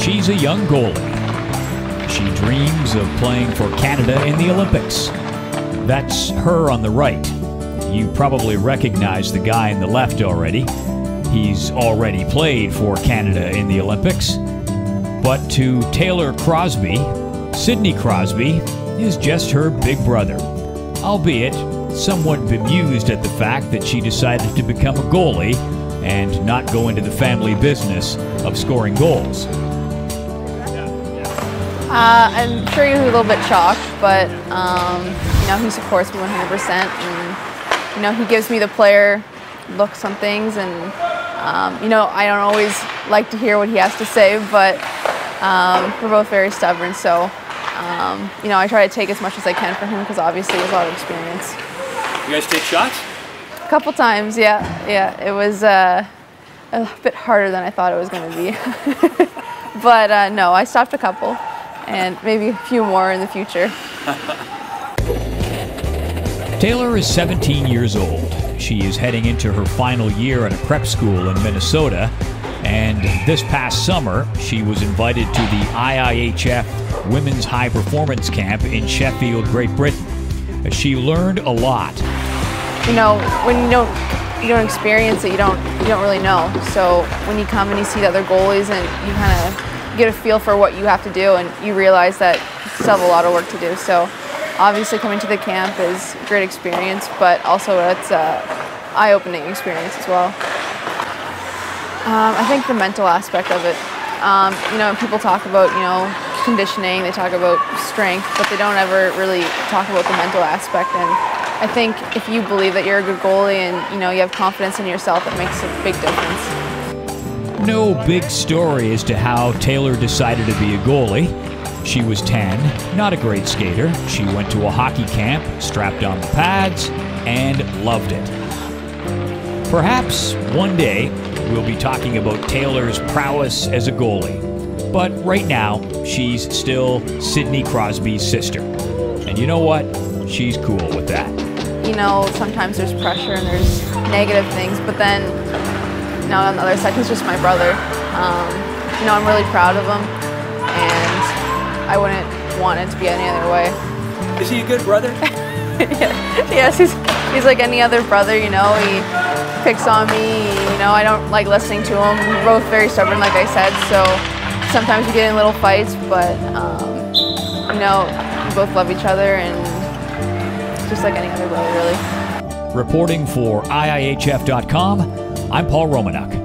She's a young goalie. She dreams of playing for Canada in the Olympics. That's her on the right. You probably recognize the guy on the left already. He's already played for Canada in the Olympics. But to Taylor Crosby, Sidney Crosby is just her big brother, albeit somewhat bemused at the fact that she decided to become a goalie and not go into the family business of scoring goals. I'm sure he was a little bit shocked, but you know, he supports me 100%, and you know, he gives me the player looks on things, and you know, I don't always like to hear what he has to say, but we're both very stubborn, so you know, I try to take as much as I can from him because obviously he has a lot of experience. You guys take shots? A couple times, yeah. It was a bit harder than I thought it was going to be, but no, I stopped a couple. And maybe a few more in the future. Taylor is 17 years old. She is heading into her final year at a prep school in Minnesota. And this past summer, she was invited to the IIHF Women's High Performance Camp in Sheffield, Great Britain. She learned a lot. You know, when you don't experience it, you don't really know. So when you come and you see the other goalies and you kind of get a feel for what you have to do, and you realize that you still have a lot of work to do. So obviously coming to the camp is a great experience, but also it's an eye-opening experience as well. I think the mental aspect of it. You know, people talk about, you know, conditioning, they talk about strength, but they don't ever really talk about the mental aspect. And I think if you believe that you're a good goalie and, you know, you have confidence in yourself, it makes a big difference. No big story as to how Taylor decided to be a goalie. She was 10, not a great skater. She went to a hockey camp, strapped on the pads, and loved it. Perhaps one day we'll be talking about Taylor's prowess as a goalie. But right now, she's still Sidney Crosby's sister. And you know what? She's cool with that. You know, sometimes there's pressure and there's negative things, but then now on the other side, he's just my brother. You know, I'm really proud of him, and I wouldn't want it to be any other way. Is he a good brother? Yes, he's like any other brother, you know. He picks on me, you know, I don't like listening to him. We're both very stubborn, like I said, so sometimes we get in little fights, but, you know, we both love each other, and just like any other brother, really. Reporting for IIHF.com, I'm Romanuk.